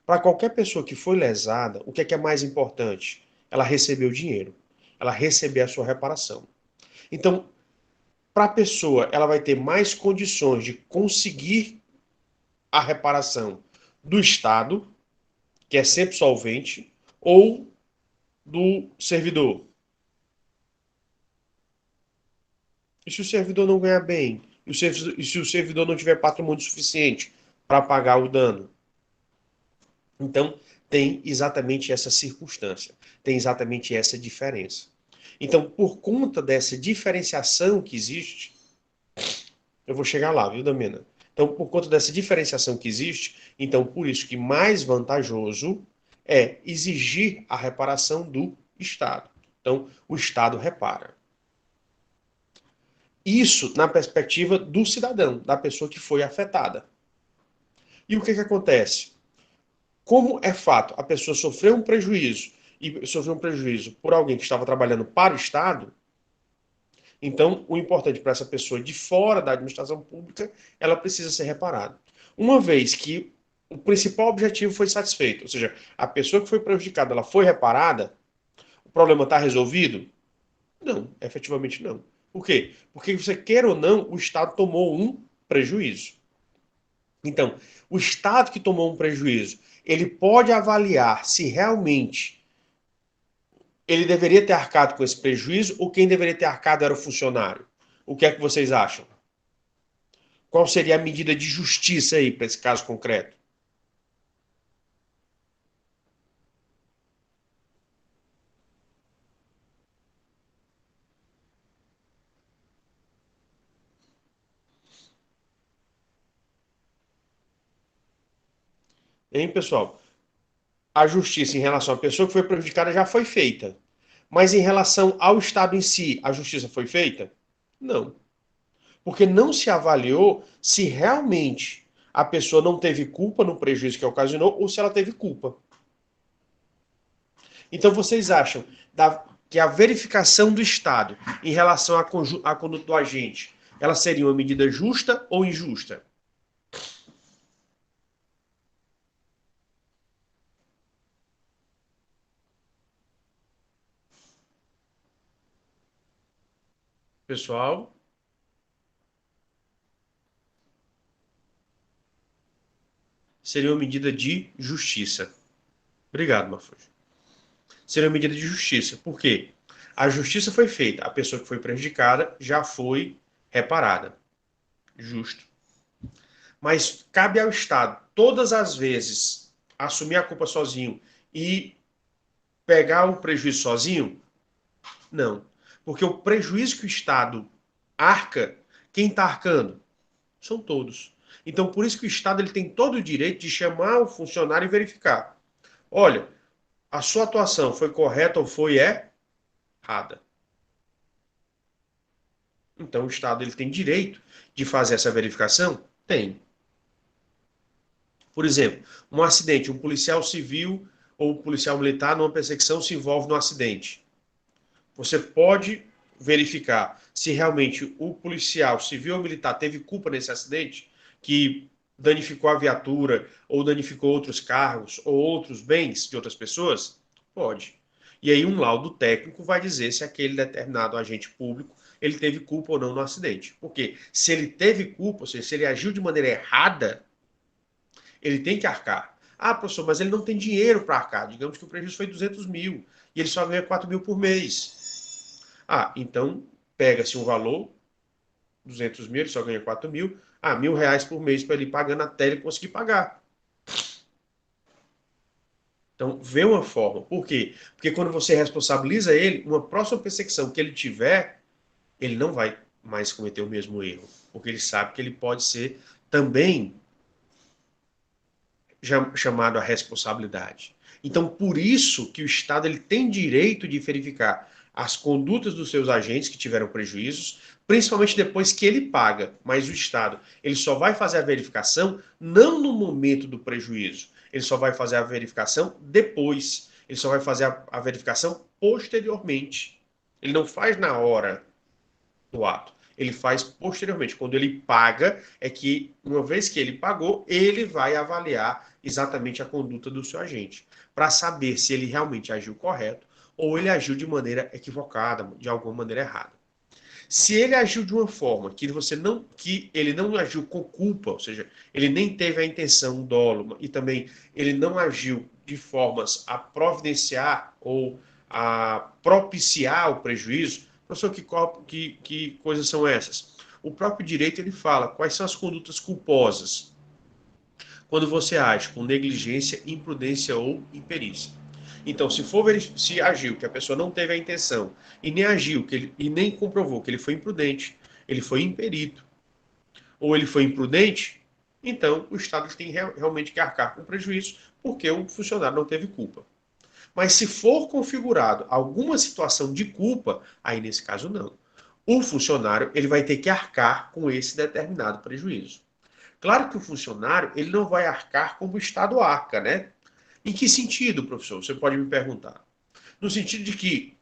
para qualquer pessoa que foi lesada, o que é mais importante? Ela receber o dinheiro, ela receber a sua reparação. Então, para a pessoa, ela vai ter mais condições de conseguir a reparação do Estado, que é sempre solvente, ou do servidor. E se o servidor não ganhar bem? E se o servidor não tiver patrimônio suficiente para pagar o dano? Então, tem exatamente essa circunstância, tem exatamente essa diferença. Então, por conta dessa diferenciação que existe, eu vou chegar lá, viu, Damena? Então, por conta dessa diferenciação que existe, então, por isso que mais vantajoso é exigir a reparação do Estado. Então, o Estado repara. Isso na perspectiva do cidadão, da pessoa que foi afetada. E o que acontece? Como é fato, a pessoa sofreu um prejuízo, e sofreu um prejuízo por alguém que estava trabalhando para o Estado, então o importante para essa pessoa de fora da administração pública, ela precisa ser reparada. Uma vez que o principal objetivo foi satisfeito, ou seja, a pessoa que foi prejudicada, ela foi reparada, o problema está resolvido? Não, efetivamente não. Por quê? Porque você queira ou não, o Estado tomou um prejuízo. Então, o Estado que tomou um prejuízo, ele pode avaliar se realmente ele deveria ter arcado com esse prejuízo ou quem deveria ter arcado era o funcionário. O que é que vocês acham? Qual seria a medida de justiça aí para esse caso concreto? Hein, pessoal? A justiça em relação à pessoa que foi prejudicada já foi feita. Mas em relação ao Estado em si, a justiça foi feita? Não. Porque não se avaliou se realmente a pessoa não teve culpa no prejuízo que ocasionou ou se ela teve culpa. Então vocês acham que a verificação do Estado em relação à conduta do agente, ela seria uma medida justa ou injusta? Pessoal? Seria uma medida de justiça. Obrigado, Mafuji. Seria uma medida de justiça. Por quê? A justiça foi feita, a pessoa que foi prejudicada já foi reparada. Justo. Mas cabe ao Estado, todas as vezes, assumir a culpa sozinho e pegar o prejuízo sozinho? Não. Porque o prejuízo que o Estado arca, quem está arcando? São todos. Então, por isso que o Estado ele tem todo o direito de chamar o funcionário e verificar. Olha, a sua atuação foi correta ou foi errada? Então, o Estado ele tem direito de fazer essa verificação? Tem. Por exemplo, um acidente, um policial civil ou um policial militar numa perseguição se envolve num acidente. Você pode verificar se realmente o policial civil ou militar teve culpa nesse acidente, que danificou a viatura ou danificou outros carros ou outros bens de outras pessoas? Pode. E aí um laudo técnico vai dizer se aquele determinado agente público ele teve culpa ou não no acidente. Porque se ele teve culpa, ou seja, se ele agiu de maneira errada, ele tem que arcar. Ah, professor, mas ele não tem dinheiro para arcar. Digamos que o prejuízo foi 200 mil e ele só ganha 4 mil por mês. Ah, então pega-se um valor, 200 mil, ele só ganha 4 mil. Ah, R$ 1.000 por mês para ele ir pagando até ele conseguir pagar. Então, vê uma forma. Por quê? Porque quando você responsabiliza ele, uma próxima perseguição que ele tiver, ele não vai mais cometer o mesmo erro. Porque ele sabe que ele pode ser também chamado à responsabilidade. Então, por isso que o Estado ele tem direito de verificar as condutas dos seus agentes que tiveram prejuízos, principalmente depois que ele paga. Mas o Estado ele só vai fazer a verificação não no momento do prejuízo. Ele só vai fazer a verificação depois. Ele só vai fazer a verificação posteriormente. Ele não faz na hora do ato. Ele faz posteriormente. Quando ele paga, é que, uma vez que ele pagou, ele vai avaliar exatamente a conduta do seu agente, para saber se ele realmente agiu correto ou ele agiu de maneira equivocada, de alguma maneira errada. Se ele agiu de uma forma que ele não agiu com culpa, ou seja, ele nem teve a intenção, o dolo, e também ele não agiu de formas a providenciar ou a propiciar o prejuízo, professor, que coisas são essas? O próprio direito ele fala quais são as condutas culposas quando você age com negligência, imprudência ou imperícia. Então, se agiu que a pessoa não teve a intenção e nem agiu e nem comprovou que ele foi imprudente, ele foi imperito ou ele foi imprudente, então o Estado tem realmente que arcar com prejuízo porque o funcionário não teve culpa. Mas se for configurado alguma situação de culpa, aí nesse caso não. O funcionário ele vai ter que arcar com esse determinado prejuízo. Claro que o funcionário ele não vai arcar como o Estado arca, né? Em que sentido, professor? Você pode me perguntar. No sentido de que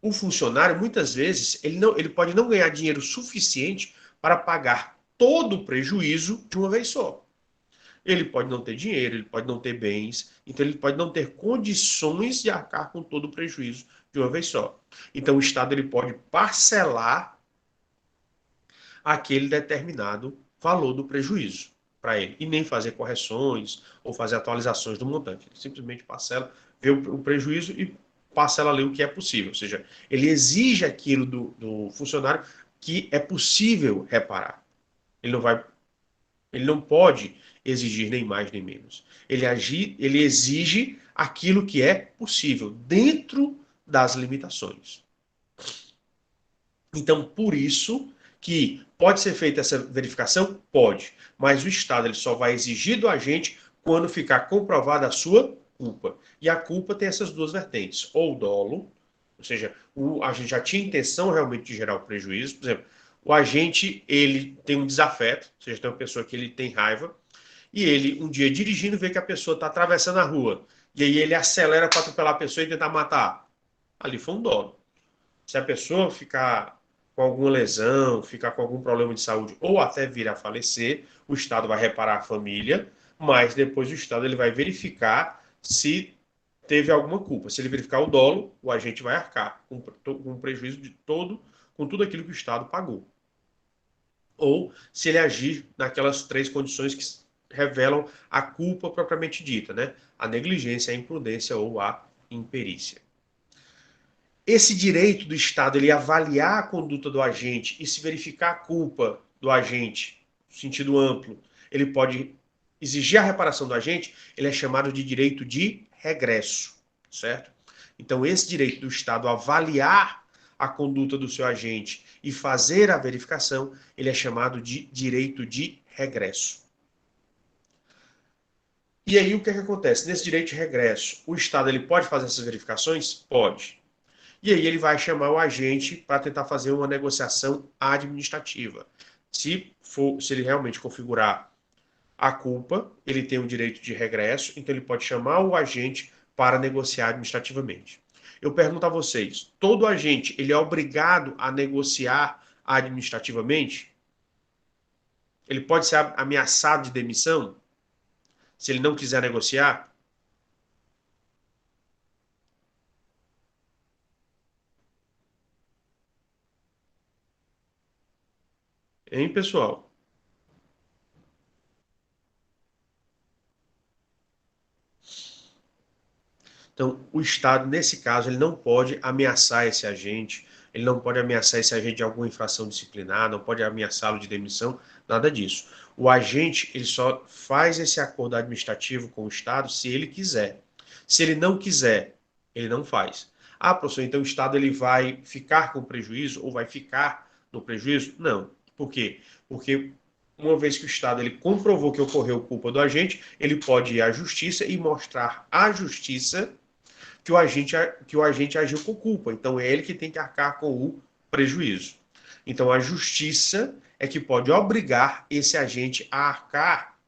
o funcionário, muitas vezes, ele pode não ganhar dinheiro suficiente para pagar todo o prejuízo de uma vez só. Ele pode não ter dinheiro, ele pode não ter bens, então ele pode não ter condições de arcar com todo o prejuízo de uma vez só. Então o Estado ele pode parcelar aquele determinado valor do prejuízo para ele, e nem fazer correções ou fazer atualizações do montante. Ele simplesmente parcela, vê o prejuízo e parcela ali o que é possível. Ou seja, ele exige aquilo do funcionário que é possível reparar. Ele não pode exigir nem mais nem menos. Ele exige aquilo que é possível, dentro das limitações. Então, por isso que pode ser feita essa verificação? Pode. Mas o Estado ele só vai exigir do agente quando ficar comprovada a sua culpa. E a culpa tem essas duas vertentes. Ou o dolo, ou seja, o agente já tinha intenção realmente de gerar o prejuízo. Por exemplo, o agente ele tem um desafeto, ou seja, tem uma pessoa que ele tem raiva, e ele, um dia dirigindo, vê que a pessoa está atravessando a rua. E aí ele acelera para atropelar a pessoa e tentar matar. Ali foi um dolo. Se a pessoa ficar com alguma lesão, ficar com algum problema de saúde ou até vir a falecer, o Estado vai reparar a família, mas depois o Estado ele vai verificar se teve alguma culpa. Se ele verificar o dolo, o agente vai arcar com o prejuízo com tudo aquilo que o Estado pagou. Ou se ele agir naquelas 3 condições que revelam a culpa propriamente dita, né? A negligência, a imprudência ou a imperícia. Esse direito do Estado, ele avaliar a conduta do agente e se verificar a culpa do agente, no sentido amplo, ele pode exigir a reparação do agente, ele é chamado de direito de regresso, certo? Então, esse direito do Estado avaliar a conduta do seu agente e fazer a verificação, ele é chamado de direito de regresso. E aí o que é que acontece? Nesse direito de regresso, o Estado ele pode fazer essas verificações? Pode. E aí ele vai chamar o agente para tentar fazer uma negociação administrativa. Se ele realmente configurar a culpa, ele tem o direito de regresso, então ele pode chamar o agente para negociar administrativamente. Eu pergunto a vocês, todo agente ele é obrigado a negociar administrativamente? Ele pode ser ameaçado de demissão se ele não quiser negociar? Hein, pessoal? Então, o Estado, nesse caso, ele não pode ameaçar esse agente, ele não pode ameaçar esse agente de alguma infração disciplinar, não pode ameaçá-lo de demissão, nada disso. O agente, ele só faz esse acordo administrativo com o Estado se ele quiser. Se ele não quiser, ele não faz. Ah, professor, então o Estado ele vai ficar com prejuízo ou vai ficar no prejuízo? Não. Por quê? Porque uma vez que o Estado ele comprovou que ocorreu culpa do agente, ele pode ir à justiça e mostrar à justiça que o agente agiu com culpa. Então é ele que tem que arcar com o prejuízo. Então a justiça é que pode obrigar esse agente a arcar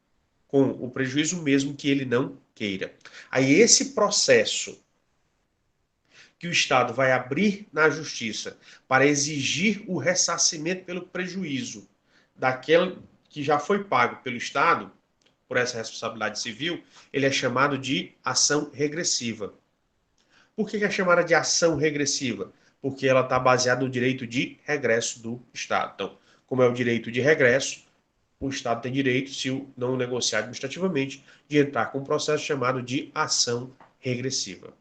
com o prejuízo mesmo que ele não queira. Aí esse processo que o Estado vai abrir na justiça para exigir o ressarcimento pelo prejuízo daquele que já foi pago pelo Estado por essa responsabilidade civil, ele é chamado de ação regressiva. Por que é chamada de ação regressiva? Porque ela está baseada no direito de regresso do Estado. Então, como é o direito de regresso, o Estado tem direito, se não negociar administrativamente, de entrar com um processo chamado de ação regressiva.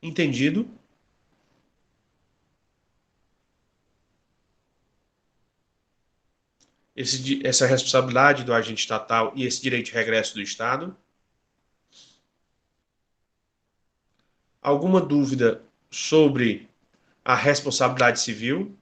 Entendido? Essa responsabilidade do agente estatal e esse direito de regresso do Estado. Alguma dúvida sobre a responsabilidade civil?